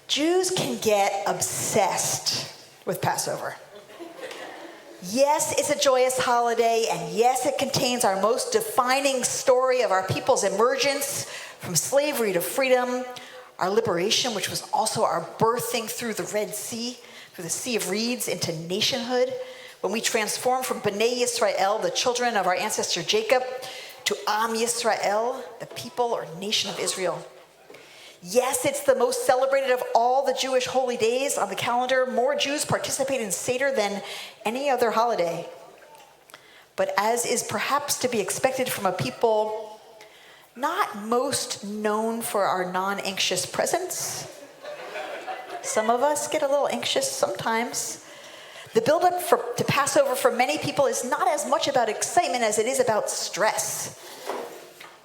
Jews can get obsessed with Passover. Yes, it's a joyous holiday, and yes, it contains our most defining story of our people's emergence from slavery to freedom, our liberation, which was also our birthing through the Red Sea, through the Sea of Reeds, into nationhood, when we transformed from Bnei Yisrael, the children of our ancestor Jacob, to Am Yisrael, the people or nation of Israel. Yes, it's the most celebrated of all the Jewish holy days on the calendar. More Jews participate in Seder than any other holiday. But as is perhaps to be expected from a people not most known for our non-anxious presence, some of us get a little anxious sometimes. The buildup to Passover for many people is not as much about excitement as it is about stress.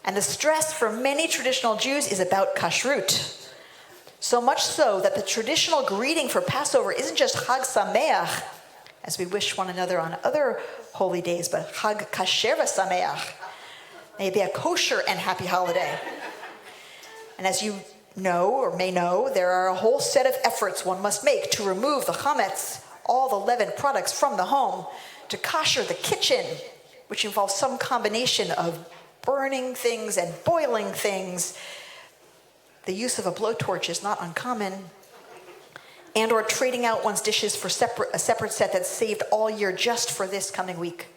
And the stress for many traditional Jews is about kashrut. So much so that the traditional greeting for Passover isn't just Chag Sameach, as we wish one another on other holy days, but Chag Kasher Sameach. May it be a kosher and happy holiday. And as you know or may know, there are a whole set of efforts one must make to remove the chametz, all the leavened products from the home, to kosher the kitchen, which involves some combination of burning things and boiling things. The use of a blowtorch is not uncommon. And or trading out one's dishes for a separate set that's saved all year just for this coming week.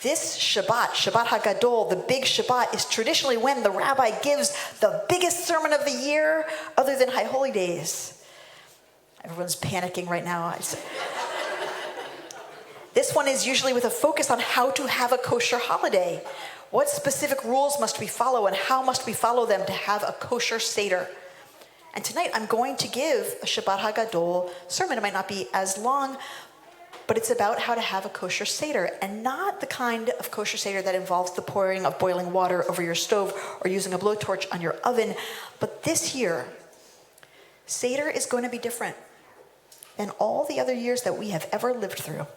This Shabbat HaGadol, the big Shabbat, is traditionally when the rabbi gives the biggest sermon of the year other than High Holy Days. Everyone's panicking right now. This one is usually with a focus on how to have a kosher holiday. What specific rules must we follow and how must we follow them to have a kosher Seder? And tonight I'm going to give a Shabbat HaGadol sermon. It might not be as long, but it's about how to have a kosher Seder, and not the kind of kosher Seder that involves the pouring of boiling water over your stove or using a blowtorch on your oven. But this year, Seder is going to be different than all the other years that we have ever lived through.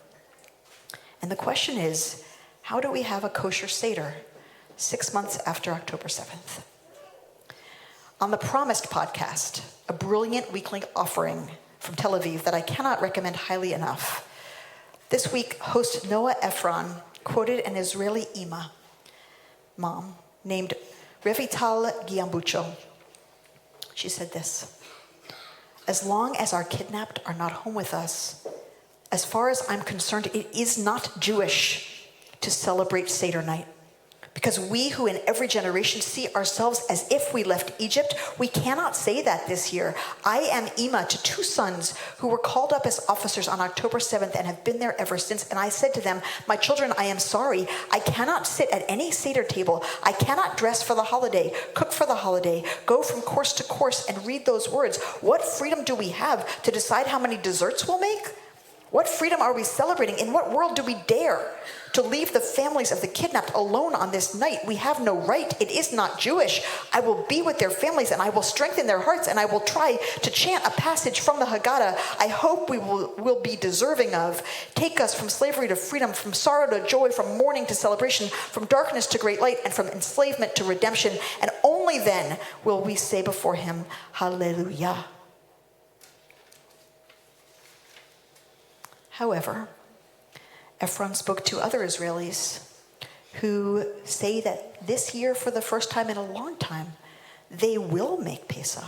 And the question is, how do we have a kosher Seder 6 months after October 7th? On the Promised podcast, a brilliant weekly offering from Tel Aviv that I cannot recommend highly enough, this week, host Noah Ephron quoted an Israeli mom named Revital Giambucho. She said this: "As long as our kidnapped are not home with us, as far as I'm concerned, it is not Jewish to celebrate Seder night. Because we who in every generation see ourselves as if we left Egypt, we cannot say that this year. I am Ima to 2 sons who were called up as officers on October 7th and have been there ever since. And I said to them, my children, I am sorry. I cannot sit at any Seder table. I cannot dress for the holiday, cook for the holiday, go from course to course and read those words. What freedom do we have to decide how many desserts we'll make? What freedom are we celebrating? In what world do we dare to leave the families of the kidnapped alone on this night? We have no right. It is not Jewish. I will be with their families and I will strengthen their hearts and I will try to chant a passage from the HaGadol I hope we will be deserving of. Take us from slavery to freedom, from sorrow to joy, from mourning to celebration, from darkness to great light, and from enslavement to redemption. And only then will we say before him, Hallelujah. However, Ephron spoke to other Israelis who say that this year, for the first time in a long time, they will make Pesach.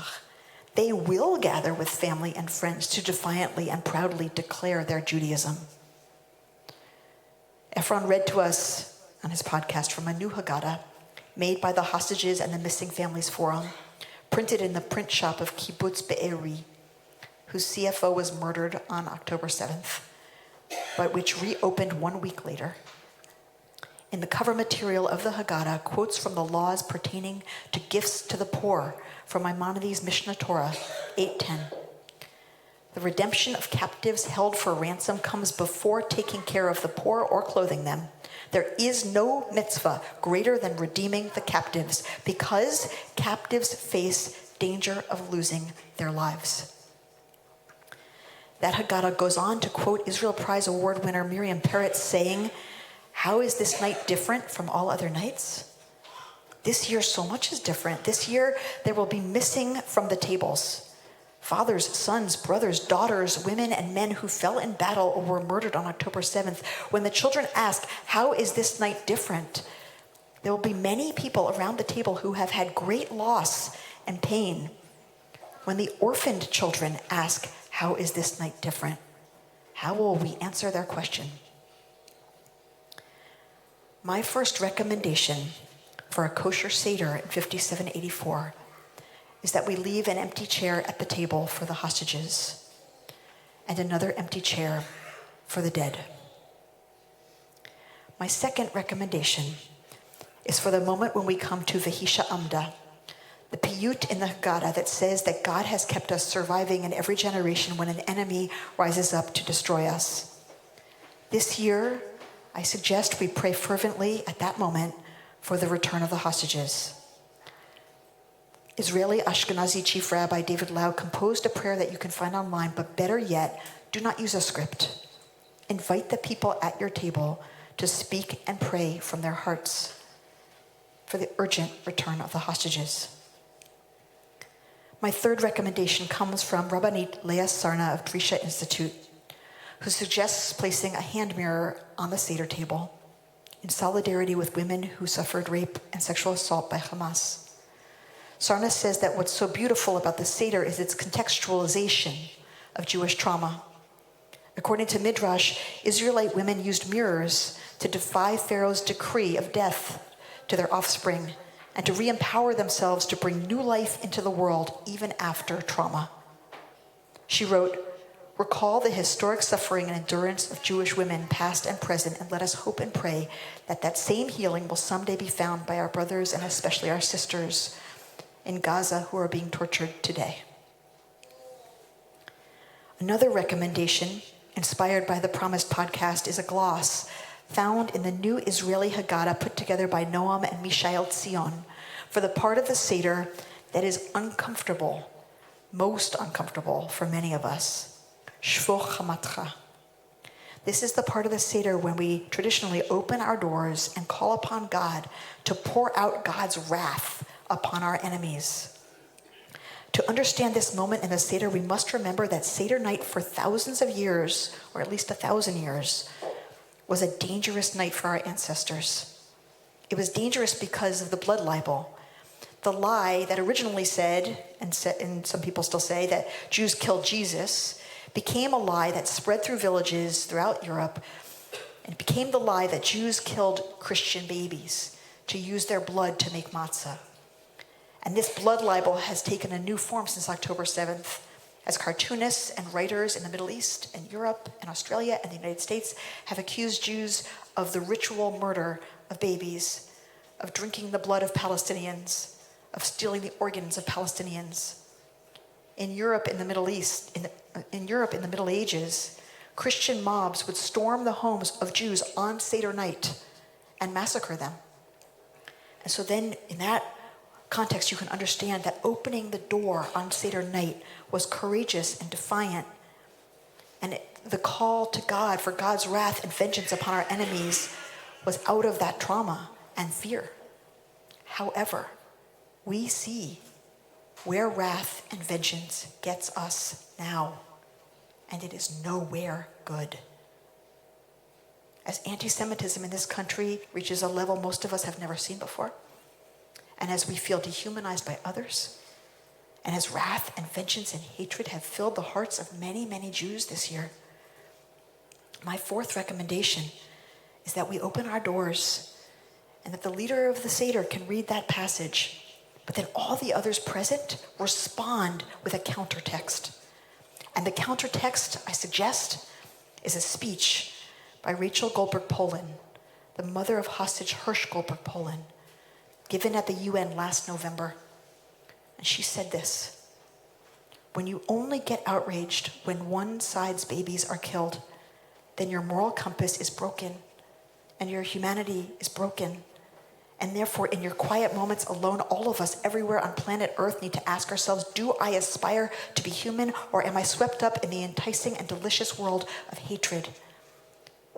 They will gather with family and friends to defiantly and proudly declare their Judaism. Ephron read to us on his podcast from a new Haggadah made by the Hostages and the Missing Families Forum, printed in the print shop of Kibbutz Be'eri, whose CFO was murdered on October 7th. But which reopened 1 week later. In the cover material of the Haggadah, quotes from the laws pertaining to gifts to the poor from Maimonides' Mishnah Torah 8:10. The redemption of captives held for ransom comes before taking care of the poor or clothing them. There is no mitzvah greater than redeeming the captives, because captives face danger of losing their lives. That Haggadah goes on to quote Israel Prize Award winner Miriam Peretz saying, how is this night different from all other nights? This year, so much is different. This year, there will be missing from the tables. Fathers, sons, brothers, daughters, women, and men who fell in battle or were murdered on October 7th. When the children ask, how is this night different? There will be many people around the table who have had great loss and pain. When the orphaned children ask, how is this night different? How will we answer their question? My first recommendation for a kosher Seder in 5784 is that we leave an empty chair at the table for the hostages and another empty chair for the dead. My second recommendation is for the moment when we come to Vehisha Amda, the piyut in the HaGadol that says that God has kept us surviving in every generation when an enemy rises up to destroy us. This year, I suggest we pray fervently at that moment for the return of the hostages. Israeli Ashkenazi Chief Rabbi David Lau composed a prayer that you can find online, but better yet, do not use a script. Invite the people at your table to speak and pray from their hearts for the urgent return of the hostages. My third recommendation comes from Rabbanit Leah Sarna of Drisha Institute, who suggests placing a hand mirror on the Seder table in solidarity with women who suffered rape and sexual assault by Hamas. Sarna says that what's so beautiful about the Seder is its contextualization of Jewish trauma. According to Midrash, Israelite women used mirrors to defy Pharaoh's decree of death to their offspring and to re-empower themselves to bring new life into the world even after trauma. She wrote, "Recall the historic suffering and endurance of Jewish women, past and present, and let us hope and pray that that same healing will someday be found by our brothers and especially our sisters in Gaza who are being tortured today." Another recommendation, inspired by the Promised podcast, is a gloss found in the new Israeli HaGadol put together by Noam and Mishael Tzion for the part of the Seder that is uncomfortable, most uncomfortable for many of us. Shvoch Hamatcha. This is the part of the Seder when we traditionally open our doors and call upon God to pour out God's wrath upon our enemies. To understand this moment in the Seder, we must remember that Seder night for thousands of years, or at least 1,000 years, was a dangerous night for our ancestors. It was dangerous because of the blood libel, the lie that originally said, and some people still say, that Jews killed Jesus, became a lie that spread through villages throughout Europe, and it became the lie that Jews killed Christian babies to use their blood to make matzah. And this blood libel has taken a new form since October 7th, as cartoonists and writers in the Middle East and Europe and Australia and the United States have accused Jews of the ritual murder of babies, of drinking the blood of Palestinians, of stealing the organs of Palestinians. In Europe in the Middle East, in Europe in the Middle Ages, Christian mobs would storm the homes of Jews on Seder night and massacre them. And so then in that context, you can understand that opening the door on Seder night was courageous and defiant. And the call to God for God's wrath and vengeance upon our enemies was out of that trauma and fear. However, we see where wrath and vengeance gets us now, and it is nowhere good. As anti-Semitism in this country reaches a level most of us have never seen before, and as we feel dehumanized by others, and as wrath and vengeance and hatred have filled the hearts of many, many Jews this year, my fourth recommendation is that we open our doors and that the leader of the Seder can read that passage, but that all the others present respond with a countertext. And the countertext, I suggest, is a speech by Rachel Goldberg-Polin, the mother of hostage Hirsch Goldberg-Polin, given at the UN last November. And she said this: "When you only get outraged when one side's babies are killed, then your moral compass is broken and your humanity is broken. And therefore, in your quiet moments alone, all of us everywhere on planet Earth need to ask ourselves, do I aspire to be human, or am I swept up in the enticing and delicious world of hatred?"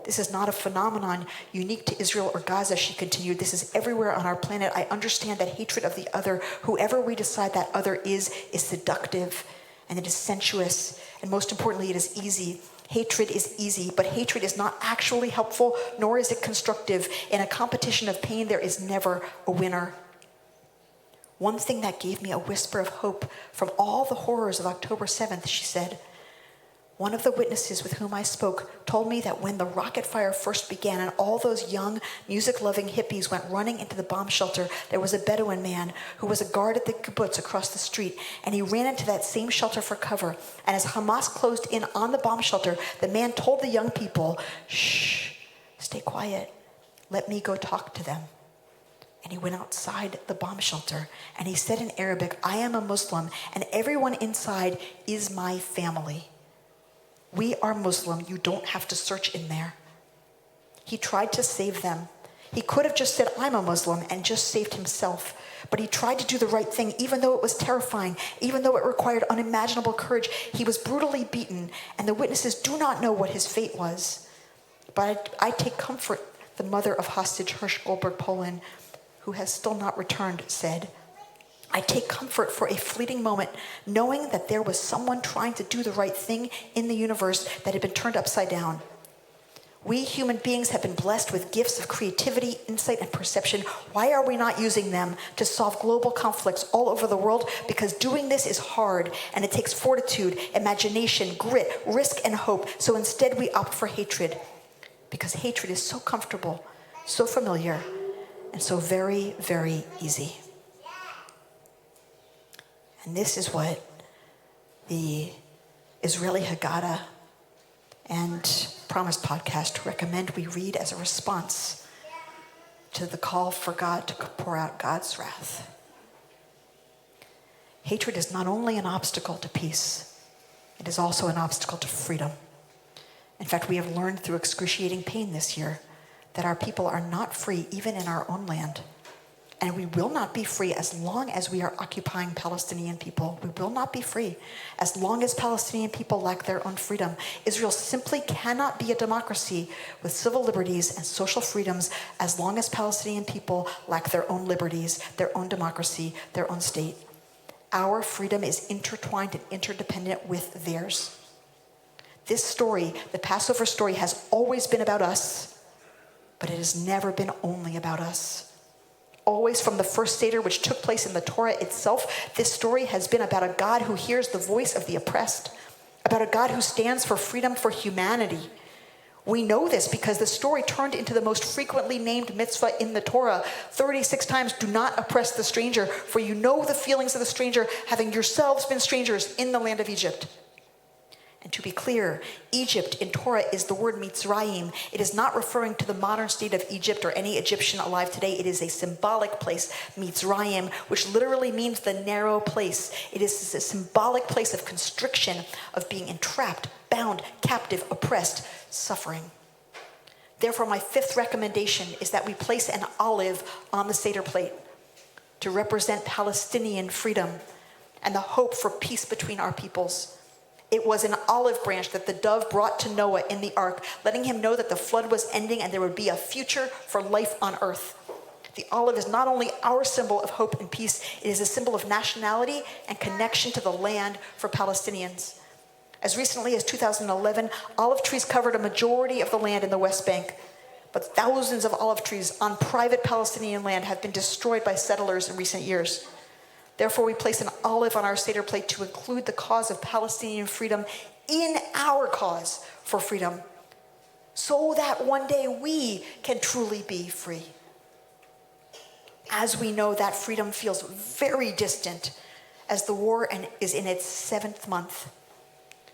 This is not a phenomenon unique to Israel or Gaza, she continued. This is everywhere on our planet. I understand that hatred of the other, whoever we decide that other is seductive and it is sensuous, and most importantly, it is easy. Hatred is easy, but hatred is not actually helpful, nor is it constructive. In a competition of pain, there is never a winner. One thing that gave me a whisper of hope from all the horrors of October 7th, she said, one of the witnesses with whom I spoke told me that when the rocket fire first began and all those young, music-loving hippies went running into the bomb shelter, there was a Bedouin man who was a guard at the kibbutz across the street, and he ran into that same shelter for cover. And as Hamas closed in on the bomb shelter, the man told the young people, "Shh, stay quiet. Let me go talk to them." And he went outside the bomb shelter, and he said in Arabic, "I am a Muslim, and everyone inside is my family. We are Muslim. You don't have to search in there." He tried to save them. He could have just said, "I'm a Muslim," and just saved himself. But he tried to do the right thing, even though it was terrifying, even though it required unimaginable courage. He was brutally beaten, and the witnesses do not know what his fate was. But I take comfort, the mother of hostage Hirsch Goldberg Poland, who has still not returned, said, I take comfort for a fleeting moment, knowing that there was someone trying to do the right thing in the universe that had been turned upside down. We human beings have been blessed with gifts of creativity, insight, and perception. Why are we not using them to solve global conflicts all over the world? Because doing this is hard, and it takes fortitude, imagination, grit, risk, and hope. So instead we opt for hatred, because hatred is so comfortable, so familiar, and so very, very easy. And this is what the Israeli HaGadol and Promise podcast recommend we read as a response to the call for God to pour out God's wrath. Hatred is not only an obstacle to peace, it is also an obstacle to freedom. In fact, we have learned through excruciating pain this year that our people are not free even in our own land. And we will not be free as long as we are occupying Palestinian people. We will not be free as long as Palestinian people lack their own freedom. Israel simply cannot be a democracy with civil liberties and social freedoms as long as Palestinian people lack their own liberties, their own democracy, their own state. Our freedom is intertwined and interdependent with theirs. This story, the Passover story, has always been about us, but it has never been only about us. Always from the first Seder, which took place in the Torah itself, this story has been about a God who hears the voice of the oppressed, about a God who stands for freedom for humanity. We know this because the story turned into the most frequently named mitzvah in the Torah. 36 times, do not oppress the stranger, for you know the feelings of the stranger, having yourselves been strangers in the land of Egypt. And to be clear, Egypt in Torah is the word Mitzrayim. It is not referring to the modern state of Egypt or any Egyptian alive today. It is a symbolic place, Mitzrayim, which literally means the narrow place. It is a symbolic place of constriction, of being entrapped, bound, captive, oppressed, suffering. Therefore, my fifth recommendation is that we place an olive on the Seder plate to represent Palestinian freedom and the hope for peace between our peoples. It was an olive branch that the dove brought to Noah in the ark, letting him know that the flood was ending and there would be a future for life on earth. The olive is not only our symbol of hope and peace, it is a symbol of nationality and connection to the land for Palestinians. As recently as 2011, olive trees covered a majority of the land in the West Bank, but thousands of olive trees on private Palestinian land have been destroyed by settlers in recent years. Therefore, we place an olive on our Seder plate to include the cause of Palestinian freedom in our cause for freedom, so that one day we can truly be free. As we know, that freedom feels very distant as the war is in its 7th month.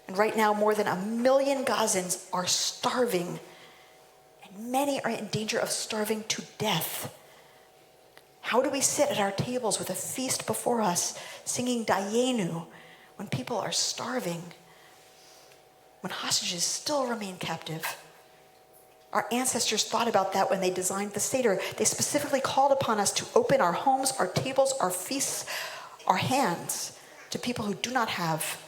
And right now, more than 1 million Gazans are starving, and many are in danger of starving to death. How do we sit at our tables with a feast before us, singing Dayenu, when people are starving, when hostages still remain captive? Our ancestors thought about that when they designed the Seder. They specifically called upon us to open our homes, our tables, our feasts, our hands to people who do not have.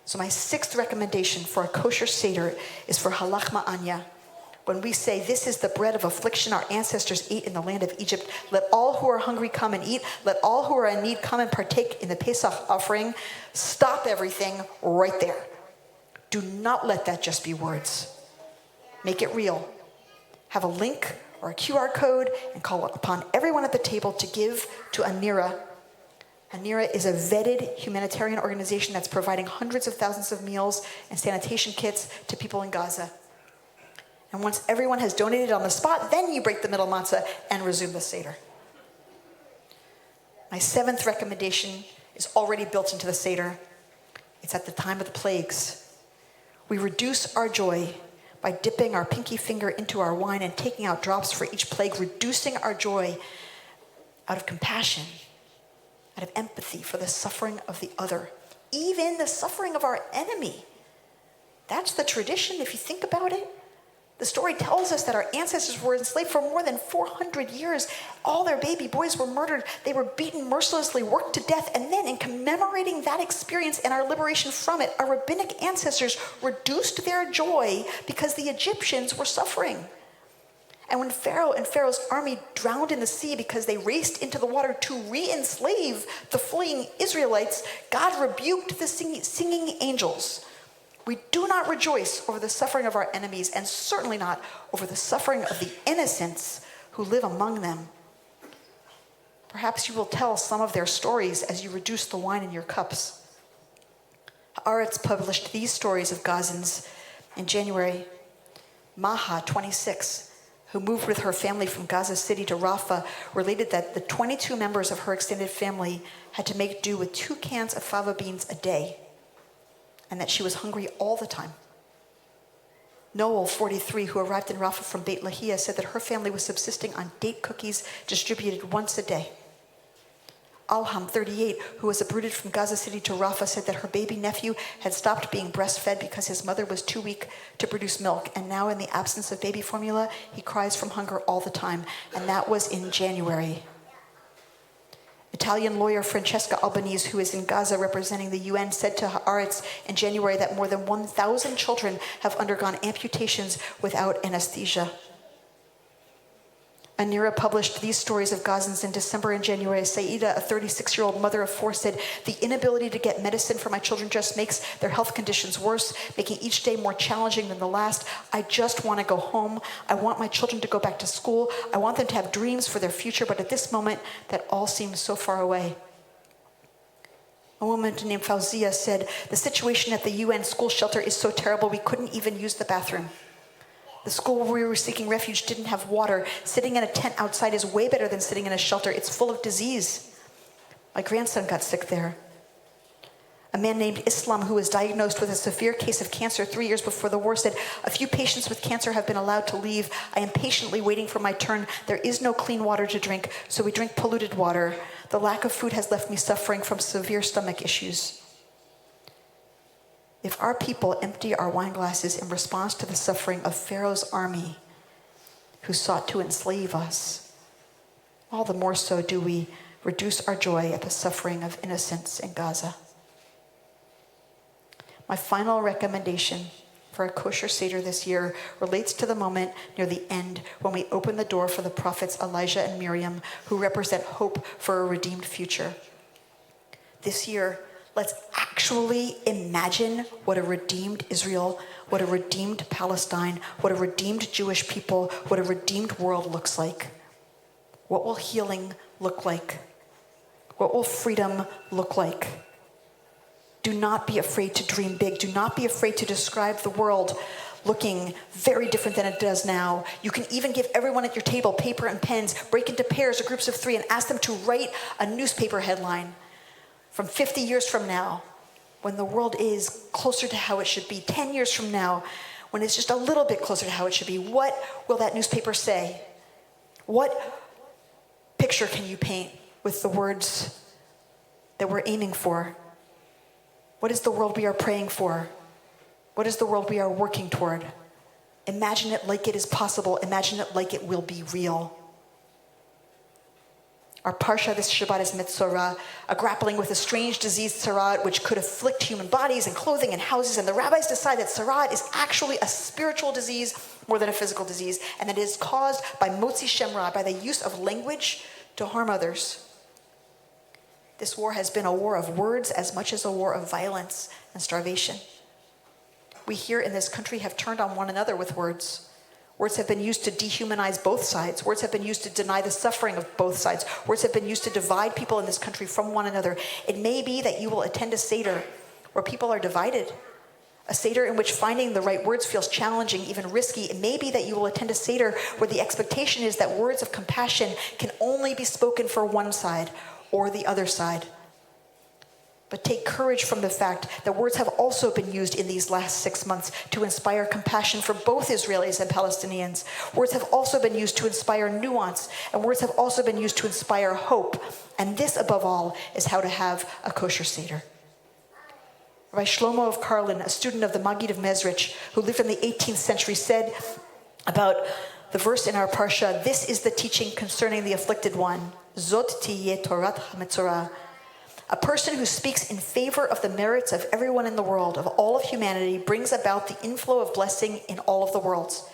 So my 6th recommendation for a kosher Seder is for halach ma'anya, when we say, this is the bread of affliction our ancestors ate in the land of Egypt. Let all who are hungry come and eat. Let all who are in need come and partake in the Pesach offering. Stop everything right there. Do not let that just be words. Make it real. Have a link or a QR code and call upon everyone at the table to give to Anira. Anira is a vetted humanitarian organization that's providing hundreds of thousands of meals and sanitation kits to people in Gaza. And once everyone has donated on the spot, then you break the middle matzah and resume the Seder. My seventh recommendation is already built into the Seder. It's at the time of the plagues. We reduce our joy by dipping our pinky finger into our wine and taking out drops for each plague, reducing our joy out of compassion, out of empathy for the suffering of the other, even the suffering of our enemy. That's the tradition, if you think about it. The story tells us that our ancestors were enslaved for more than 400 years. All their baby boys were murdered. They were beaten mercilessly, worked to death. And then in commemorating that experience and our liberation from it, our rabbinic ancestors reduced their joy because the Egyptians were suffering. And when Pharaoh and Pharaoh's army drowned in the sea because they raced into the water to re-enslave the fleeing Israelites, God rebuked the singing angels. We do not rejoice over the suffering of our enemies, and certainly not over the suffering of the innocents who live among them. Perhaps you will tell some of their stories as you reduce the wine in your cups. Haaretz published these stories of Gazans in January. Maha, 26, who moved with her family from Gaza City to Rafah, related that the 22 members of her extended family had to make do with 2 cans of fava beans a day, and that she was hungry all the time. Noel, 43, who arrived in Rafah from Beit Lahia, said that her family was subsisting on date cookies distributed once a day. Alham, 38, who was uprooted from Gaza City to Rafah, said that her baby nephew had stopped being breastfed because his mother was too weak to produce milk, and now in the absence of baby formula, he cries from hunger all the time, and that was in January. Italian lawyer Francesca Albanese, who is in Gaza representing the UN, said to Haaretz in January that more than 1,000 children have undergone amputations without anesthesia. Anira published these stories of Gazans in December and January. Saida, a 36-year-old mother of 4, said, "The inability to get medicine for my children just makes their health conditions worse, making each day more challenging than the last. I just want to go home. I want my children to go back to school. I want them to have dreams for their future, but at this moment, that all seems so far away." A woman named Fauzia said, "The situation at the UN school shelter is so terrible we couldn't even use the bathroom. The school where we were seeking refuge didn't have water. Sitting in a tent outside is way better than sitting in a shelter. It's full of disease. My grandson got sick there." A man named Islam, who was diagnosed with a severe case of cancer 3 years before the war, said, "A few patients with cancer have been allowed to leave. I am patiently waiting for my turn. There is no clean water to drink, so we drink polluted water. The lack of food has left me suffering from severe stomach issues." If our people empty our wine glasses in response to the suffering of Pharaoh's army who sought to enslave us, all the more so do we reduce our joy at the suffering of innocents in Gaza. My final recommendation for a kosher Seder this year relates to the moment near the end when we open the door for the prophets Elijah and Miriam, who represent hope for a redeemed future. This year, let's actually imagine what a redeemed Israel, what a redeemed Palestine, what a redeemed Jewish people, what a redeemed world looks like. What will healing look like? What will freedom look like? Do not be afraid to dream big. Do not be afraid to describe the world looking very different than it does now. You can even give everyone at your table paper and pens, break into pairs or groups of 3, and ask them to write a newspaper headline. From 50 years from now, when the world is closer to how it should be, 10 years from now, when it's just a little bit closer to how it should be, what will that newspaper say? What picture can you paint with the words that we're aiming for? What is the world we are praying for? What is the world we are working toward? Imagine it like it is possible. Imagine it like it will be real. Our parsha this Shabbat is Metzora, a grappling with a strange disease, tzaraat, which could afflict human bodies and clothing and houses. And the rabbis decide that tzaraat is actually a spiritual disease more than a physical disease, and that it is caused by motzi shem ra, by the use of language to harm others. This war has been a war of words as much as a war of violence and starvation. We here in this country have turned on one another with words. Words have been used to dehumanize both sides. Words have been used to deny the suffering of both sides. Words have been used to divide people in this country from one another. It may be that you will attend a Seder where people are divided, a Seder in which finding the right words feels challenging, even risky. It may be that you will attend a Seder where the expectation is that words of compassion can only be spoken for one side or the other side. But take courage from the fact that words have also been used in these last 6 months to inspire compassion for both Israelis and Palestinians. Words have also been used to inspire nuance, and words have also been used to inspire hope. And this, above all, is how to have a kosher Seder. Rabbi Shlomo of Karlin, a student of the Maggid of Mezrich, who lived in the 18th century, said about the verse in our parsha, "This is the teaching concerning the afflicted one. Zot tiyeh Torat HaMetzora." A person who speaks in favor of the merits of everyone in the world, of all of humanity, brings about the inflow of blessing in all of the worlds.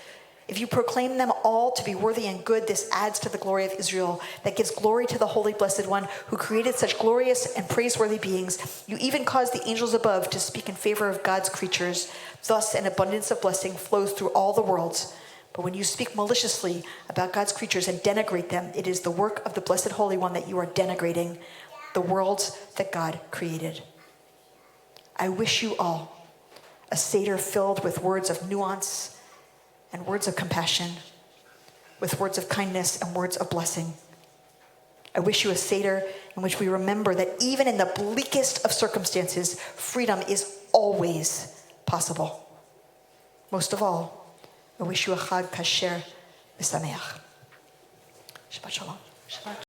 If you proclaim them all to be worthy and good, this adds to the glory of Israel, that gives glory to the Holy Blessed One, who created such glorious and praiseworthy beings. You even cause the angels above to speak in favor of God's creatures. Thus, an abundance of blessing flows through all the worlds. But when you speak maliciously about God's creatures and denigrate them, it is the work of the Blessed Holy One that you are denigrating, the worlds that God created. I wish you all a Seder filled with words of nuance and words of compassion, with words of kindness and words of blessing. I wish you a Seder in which we remember that even in the bleakest of circumstances, freedom is always possible. Most of all, I wish you a Chag Kasher V'Sameach. Shabbat Shalom. Shabbat.